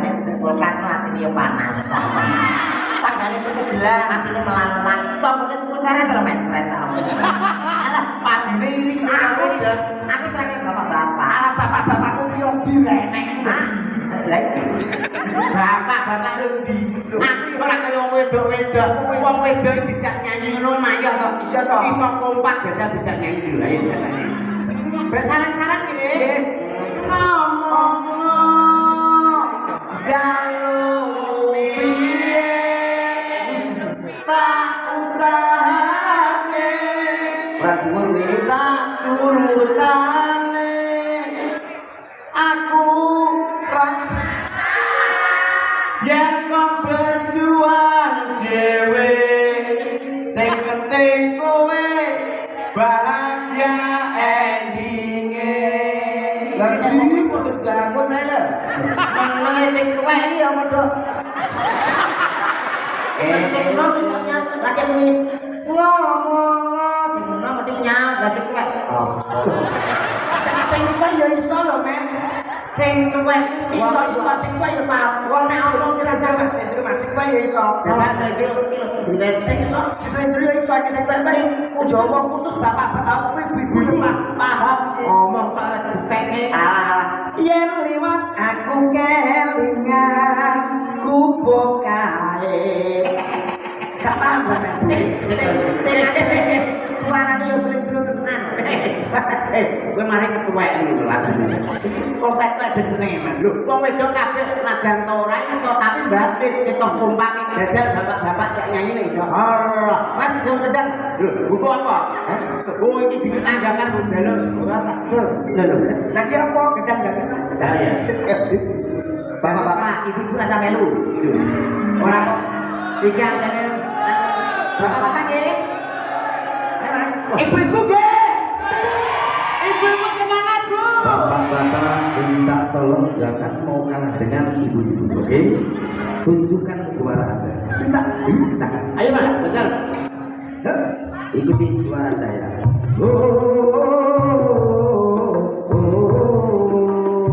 tanggane kulkas atine yo panas. Tanggane tuku gelang atine melang-melang. Tombone tuku seret lho men seret ta. Alah pandine iring aku serake bapak-bapak. Alah bapak-bapakku piro direnek. Hah? Bapak-bapak lho ndi? Aku ora kaya wong wedok-wedok. Wong wedok dijak nyanyi ngono maya kok. Iya to. Iso kompak jajal dijak nyanyi lho. Ayo jalane. Besaran-saran gini. Ngomong jaluk piye tak usahane radur tak turutane aku yen kok berjuang dhewe sing penting kowe bahagia endinge lha iki padha jamut ae lho menenge sing tuwek iki ya padha sing nom misalnya lagi muni ngomong sing nom mesti nyaut lah sing tuwek sing tuwek ya iso lho men sing tuwek iso sing tuwek ya paham wong nek omong kira jaman sing tuwek ya iso sing iso sing tuwek ya iso sing tuwek ujo omong khusus bapak-bapak ibu-ibu ya paham ngomong tak arep dikeke yen liwat aku kelingan kubu kae gak paham sampean suarane yo selindro tenan kowe mari ketuweken lho lagune kok tak ben senenge Mas lho wong wedok kabeh najan to ora iso tapi batin ketok kompake jajal bapak-bapak cak nyanyi ning iso Allah Mas belum gedang lho buku apa oh iki ditanggakan wong jalur ora tak dur lho lagi apa gedang gak ya bapak-bapak ibu rasa melu ora kok iki jane bapak-bapak nggih Mas ibu-ibu nggih ibu-ibu semangat Bu bapak-bapak minta tolong jangan mau kalah dengan ibu-ibu oke tunjukkan suara Anda minta ayo Mas jajal ikuti suara saya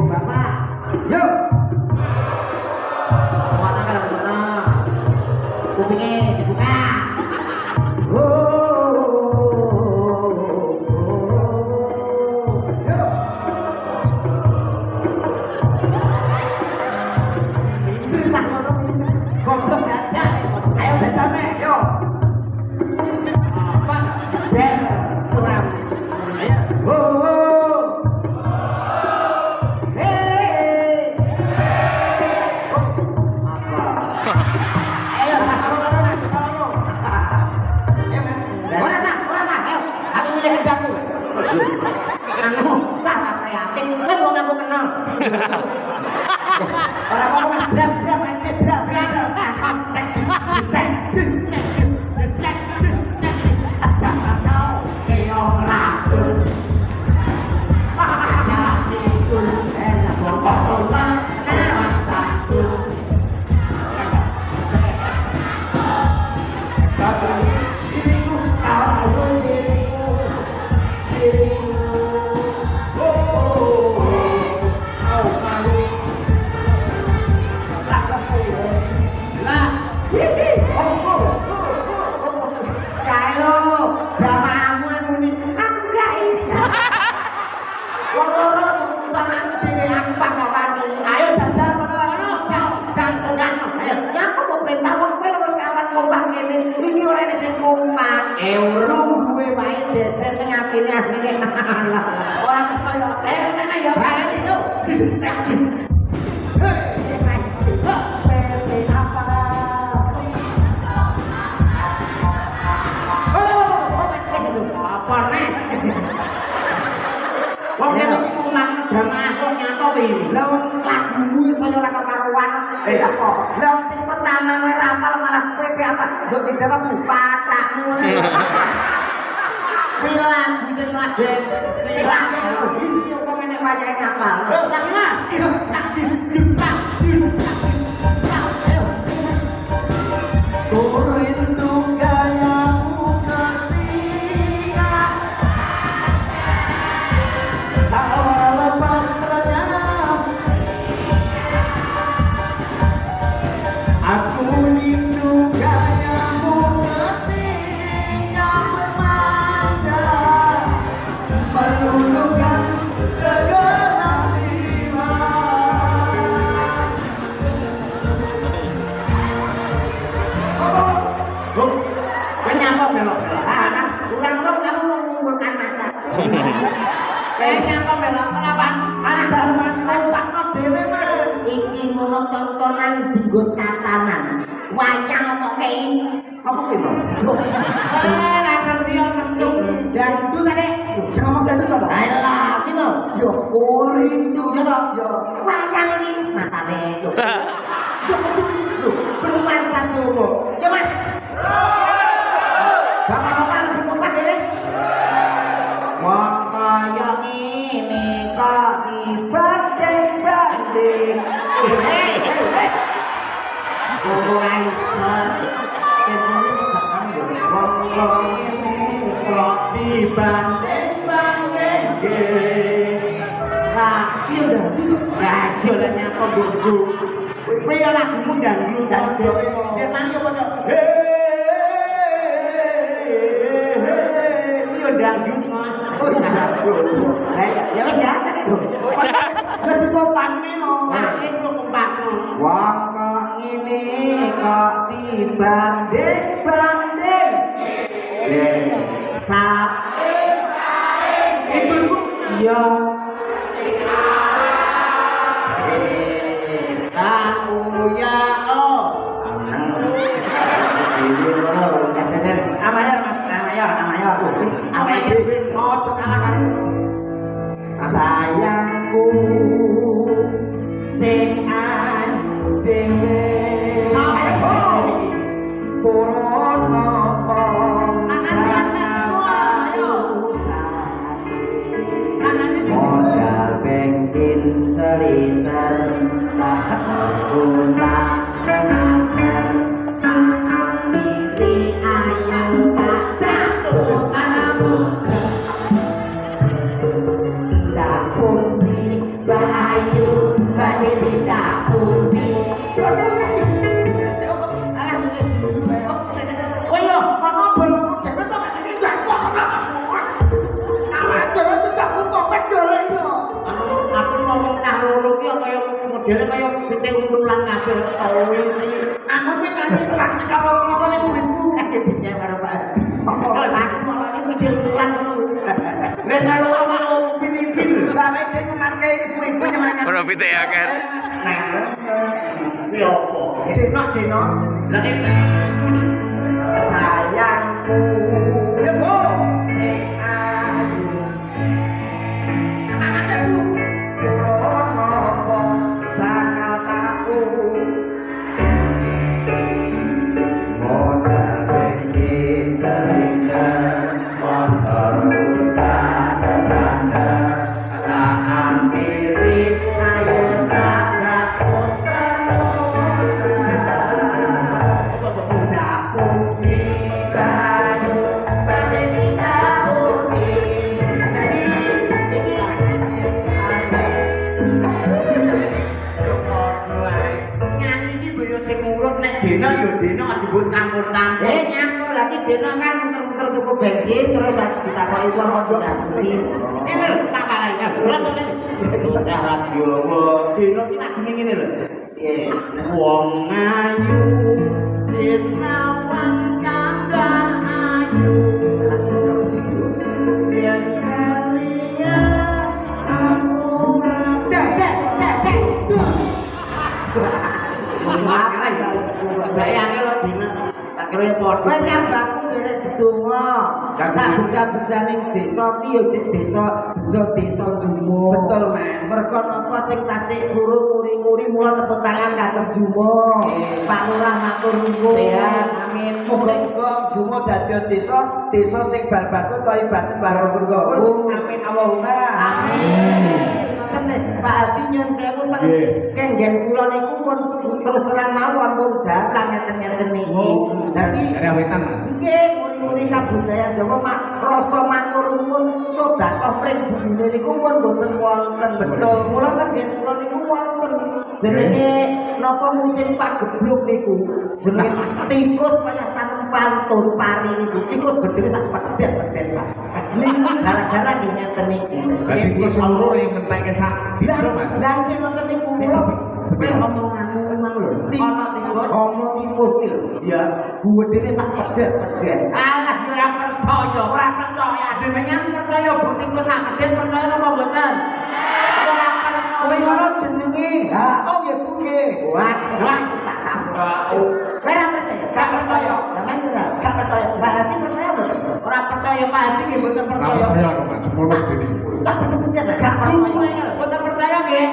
bapak yuk mana kalau mana kupingnya dibuka iki ngono tontonan dienggo tatanan. Wayang omoke apa kuwi lho? Ora ngerti mesum dangdut ta Nek? Sing ngomong dangdut sapa? Alah, iki lho. Yo rindu ya to. Yo wayang iki matane. Yo bernuansa Jawa. Ya Mas. Bapak-bapak lebih kompak ya. Wong kaya ngene kok dibanding-banding. Ora iso. Wong kaya ngene kok dibanding-banding. Sapi udah gitu. Ayo lah nyapa bumbu. Kowe ya lagumu dangdut dangdut. Dia nang yo padha. Dangdut mah. Ya wis ya. Dadi kompak meno. Makin kompak. Wong kok ngene kok dibanding-banding. Ibu ya. Kamu ya oh. Amaya Mas, amaya. Ojo kalah. Sayangku sing dhewe. Purun apa modal bensin seliter tak guna senater ambisi ayu tak jatuh tabu tak pundi bayu badhe tidak pundi koyo kono bolo dhewe to nek iki gak kok awak dhewe tidak kok pedol yo aku ngomong cah loro ki kaya modele kaya bintik untulan kabeh aku ki kan interaksi karo ngene ibu-ibu bincang karo Pak aku malah bintik untulan ngono nek kalau mau pimpin sampe dhewe nyemarke ibu-ibu nyemarke ora pitik ya kan nah yo opo dino sayangku ya Bu sing ayu semangat ya Bu purun apa bakal tahu modal bensin seliter motor utak standar tak ampiri ayo tak jatuh Dino yo dino aja mbok campur-campur. Nyampur lagi dino kan muter-muter tuku bensin terus ditakoki wong kok dadi. Ini lho tak kalai kan. Ora to men. Bocah radio dino ki lagune ngene lho. Wong ayu sinawang tambah ayu. Yen kalian aku dek. Makai bayangke lho dina tak kira padha kowe nyambaku nderek didonga saben-sabene desa ki yo cek desa desa Jumo betul Mas mergo napa sing tasik turun muri-muri mula tepuk tangan kagem Jumo Pak Lurah matur nuwun sehat amin muga-muga Jumo dadi desa sing bal-batu kaya batu barokah amin Allahumma amin Pak Adi nyun sewu teng kenggen kula niku pun terus terang mawon pun jarang ngeten-ngeten niki. Dadi wetan nggih muri-muri kabudayan Jawa mak rasa matur nuwun sedekah pring bune niku pun boten wonten betul. Mula kenggen kula niku wonten jenenge napa musim pagebluk niku. Jenenge tikus kaya tanem pantun pari niku. Tikus gedhe sak pedhet-pedhet Pak. Niku gara-gara ngeten niki. Tikus loro yang ngentekke sak bisa Mas. Lah iki ngoten niku. Sampai omonganmu memang lho. Ana tikus, ana tikus iki lho. Ya, gedene sak pedhet-pedhet. Alah ora percaya. Jenengan percaya tikus sak pedhet percaya napa mboten? Ora percaya. Kowe ngono jenenge. Ha, oh ya buke. Wah, tak tahu. Ora percaya. Gak percaya. Sampeyan ora. Gak percaya. Berarti percaya betul. Ora percaya Pak Hadi nggih mboten percaya. Percaya kok Mas, semono dene. Sak percaya gak percaya. Mboten percaya nggih.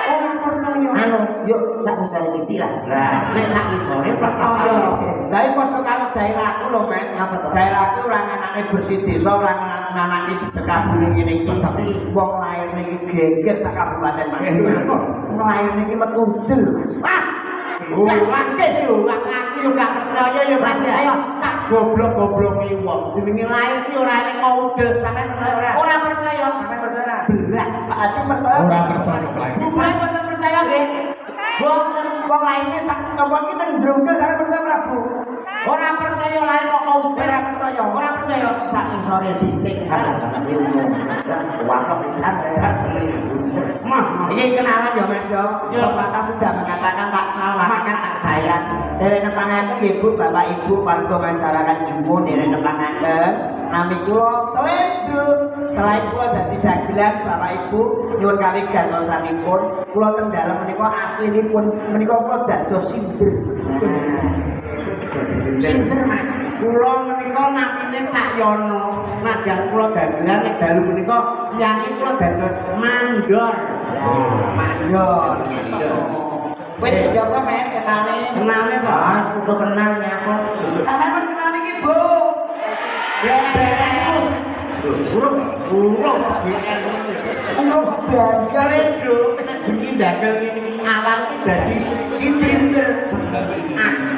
Ora percaya. Anu, yuk sak misale sithik lah. Lah, nek sak misale percaya. Lah iki padha karo daerahku lho, Mas. Daerahku ora nganane bersih desa, ora nganane sedekah bumi ngene iki. Wong lair niki geger sak kabupaten Mas. Nglair niki metu udel, Mas. Wah. Wangke yo, aku yo gak percaya yo Mas. Sak goblok-gobloke wong jenenge lair ki ora nek udel sampean percaya. Ora percaya, sampean percaya. Belas, Pak Ati percaya. Ora percaya kok lain. Bukan mboten percaya nggih. Wonten Wong lainnya sak napa iki teng jero udel sampean percaya Prabu. ora percaya lair kok udel. Ora percaya. Ora percaya. Sak isore sithik. Waktu pisan Mah, ini kenalan ya Mas ya. Bapak sudah mengatakan tak kenal maka tak sayang. Dari nepangaken Ibu, Bapak Ibu, warga masyarakat Jumun dari nepangaken nami kula Slendro. Selain kula dadi dagelan Bapak Ibu nyuwun kali gantosanipun, kula teng dalem menika aslinipun menika kula dados sindir. Sindir Mas. kula menika namine Cak Yono. Najan kula dagelan nek dalu menika siyange kula dados mandor. Mandor. Kowe dicoba men kenale. Kenalnya to, Mas, kudu kenal nyapa. Sampeyan kenal iki, Bu. Ya daerahku. Urung urung kale bro, wis bengi dagel ngene iki awan iki dadi sindir.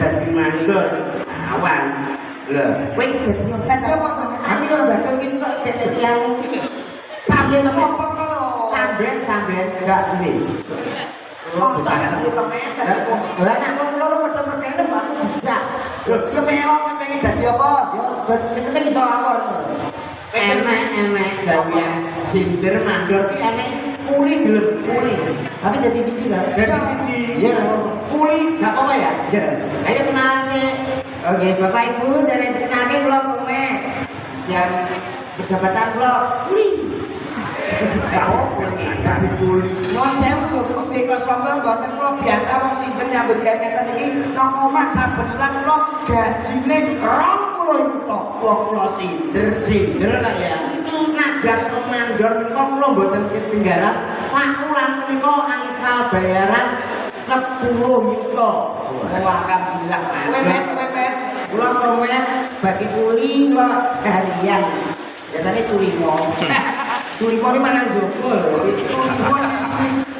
Dadi mandor. Awan. Lho, kowe dadi apa? Aku yo dagel iki kok dadi yang sambil apa lho? Sambil enggak ini. Masa aku temen Lah nek wong loro padha perkene aku bisa. ya mewah pengen dadi apa? Yo cepet iso awor. Enak gawean sindir mandor ki enek kuli gelem kuli. Tapi dadi siji lah. Dadi siji. Ya, kuli enggak apa-apa ya? Ya. Ayo kenalan sih. Oke, Bapak Ibu dari kenalke kula Kume. Yang kejabatan kula kuli. Mohon sewu kok kok sombong mboten kula biasa wong sinten nyambut gawe ngeten iki nang omah saben bulan kula gajine 20 juta. Kula sindir kan ya. Ngajak ke mandor menika kula mboten ketinggalan. Sakulan menika angsal bayaran 10 juta. alhamdulillah. Mepet. Kula komen bagi kuli kula harian. Biasanya tulimo. Tulimo ini mangan jokol.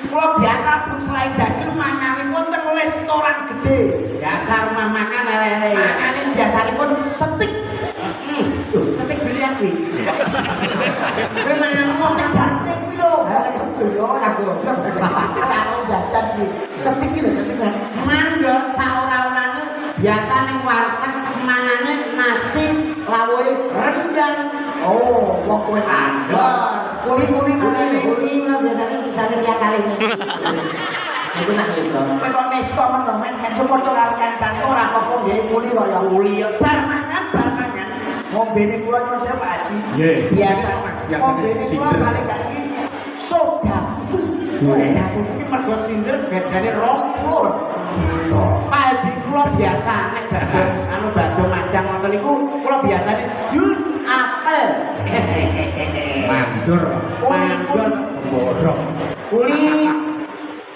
Kula biasa pun selain dagel manganipun teng restoran gede. Dasar rumah makan lele. Manganin biasanipun setik. Setik biliar kuwi. Kowe mangan Setik daging kuwi lho. Yo aku. Karo jajan iki. Setik iki lho, setik. Mandor saora-orane biasa ning warteg mangane nasi lawuhe rendang. Oh, wong kowe mandor. Kuli-kuli maneh. Kuli lah biasanya sisane tiap kali. Iku nak iso. Kowe kok nesto men kan padha karo kancane ora apa-apa nggih kuli kaya kuli. Bar mangan. Ngombene kula nyuwun sewu Pak Adi. Biasa ngombene kula paling gak iki soda susu. Soda susu iki mergo sindir gajane 20. Pak Adi kula biasa nek badhe macang ngoten niku kula biasane jus apel. Mandor. Bodoh.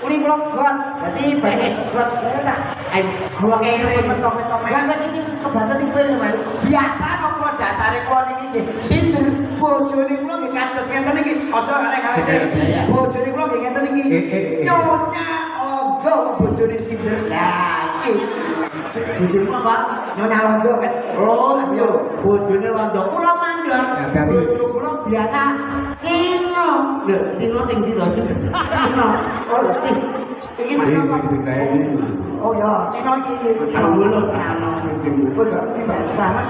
Kuli kula got. Dadi bae got enak. Kula kene mentok-mentok Lah kok iki kebaca tipir wae. biasa kok kula dasare kula niki nggih sindir bojone kula nggih kados ngeten iki aja arek-arek bojone kula nggih ngeten iki nyonya londo bojone sindir lah iki Bojomu apa? nyonya londo kan Londo. Bojone londo. Kula mandor. Bojo kula biasa Sino. Lho, Sino sing ndi to? Sino. Oh, iki oh ya Cina iki dulu ana bojo iki sama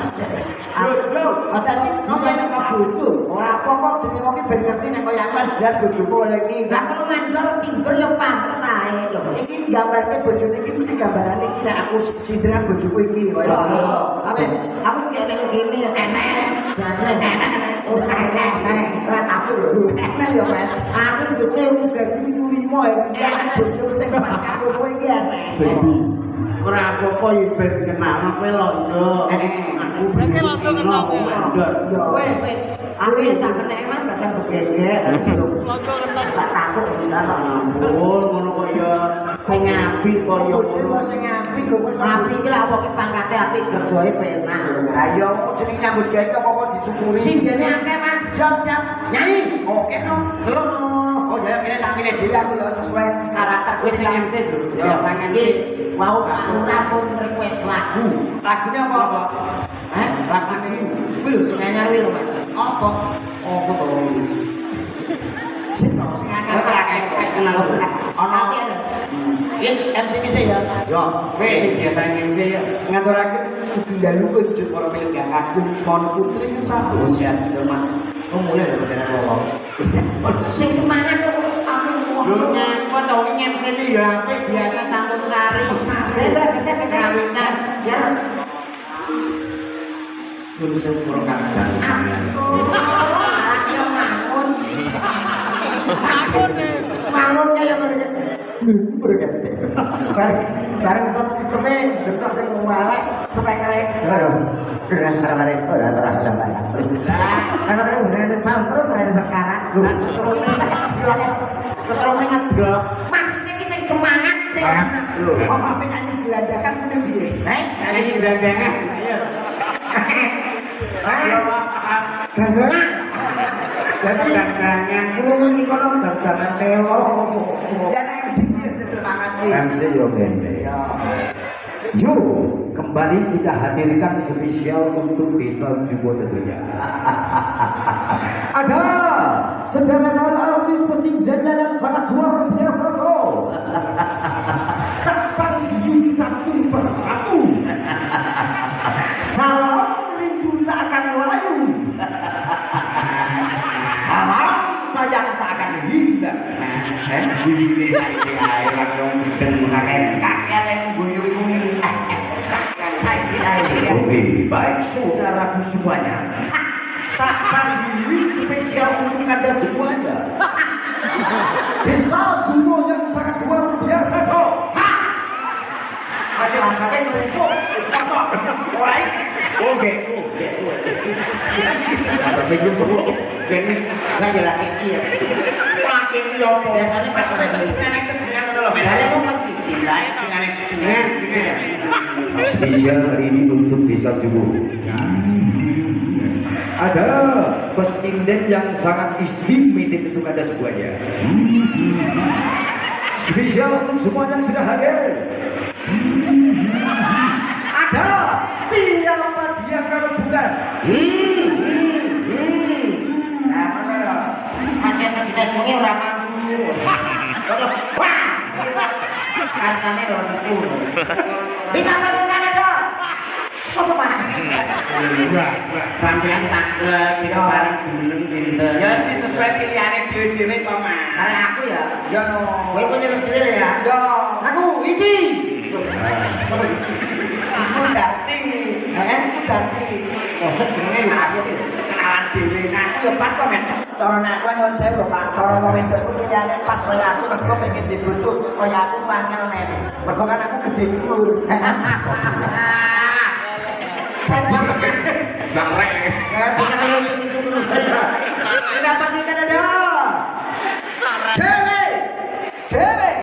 ada sih nonton nek bojo ora apa-apa jenenge wong iki ben ngerti nek kaya apa jelas bojoku kaya iki lah kalau mandor sindir yo pantes ae lho. iki gambarke bojone iki mesti gambarane iki nek aku sindiran bojoku iki kaya Ape, aku kene ngene enek. Enek. Ora enek. Ora apa aku lho enak ya men aku bojomu gaji 5 ya bojomu sing pas karo kowe iki enak Ora apa-apa ya ben kenal kowe londo. Aku Lagi londo kenal kowe. kowe aku ya tak kena Mas kadang begegek Logo kenal. tak takut bisa ampun ngono kok ya sing apik kok ya bojomu sing apik lho kok Api iki lah wong pangkate api kerjae penak. ayo jeneng nyambut gawe kok disyukuri Sing dene akeh Mas. siap nyanyi oke no Delok no. oh ya kene tak pilih dhewe aku ya sesuai karakter Wis sing MC lho. Ya, Biasa nganti mau Pak Lurah pun request lagu. lagunya apa Hah? Lagu iki. Kuwi lho sing anyar kuwi lho Mas. apa Apa to? sing akeh Kenal ono Api ada. yang MC ini saya yo kowe sing biasa MC ya. ngaturaken sugeng dalu kunjuk para milih agung Semon Putri kan satu Siap Mas. Oh mulai lho bener wong. Sing semangat kok aku Lho nyapa to iki MC iki ya apik biasa campur sari. Dendra geser kawitan. Ya. Kun sing kurang kadang. Malah yo mangun. mangunnya yang berganti bareng sop sistemnya getok sing ngomong spekere Terus arek-arek ora terang banyak. Karena kan udah paham terus ada perkara. Seterusnya ngeblok. Mas iki sing semangat sing. kok apa nyanyi gelandakan ngene piye Nyanyi dandangan. Ayo. Gangguan. Jadi dandangan Kulo sing kono dagangan tewo. dan MC ini semangat MC yo gende. Yuk, kembali kita hadirkan spesial untuk Desa Jubo tentunya. Ada sederhana artis pesinjan yang sangat luar biasa, so. Tak gini satu persatu. Salam rindu tak akan layu. Salam sayang tak akan hilang. Ini saiki ae langsung ben mengaken kakek yang guyu-guyu Oke, baik saudaraku semuanya. Tak panggilin spesial untuk Anda semuanya. Desa Jubo yang sangat luar biasa, so. ada angkatnya numpuk kosong orang Oke. Tapi gue gini Enggak jelas iki ya. makin yo po. Biasanya pas sedingan itu loh Saya mau kan sih. sedingan Spesial hari ini untuk Desa Jubo. Ada pesinden yang sangat istimewa untuk Anda semuanya. Spesial untuk semua yang sudah hadir. Ada siapa dia kalau bukan? Masih sekitar sungai ora mampu. Wah. Kancane lho lucu. Kita ngomongkan ada. Sumpah. Sampeyan tak sing bareng jeneng sinten. ya sesuai pilihannya dewe-dewe kok mas Arek aku ya. ya no Kowe kok nyeluk dhewe ya. ya Aku iki. aku ganti aku ganti Maksud jenenge yo ayo iki. kenalan dewe nah aku ya pas to men cara aku nyuwun saya lho Pak cara wong wedokku pilihannya pas kaya aku mergo pengen dibojo kaya aku wangel men mergo kan aku gede dhuwur Sarek. Kita ayo iki dulu.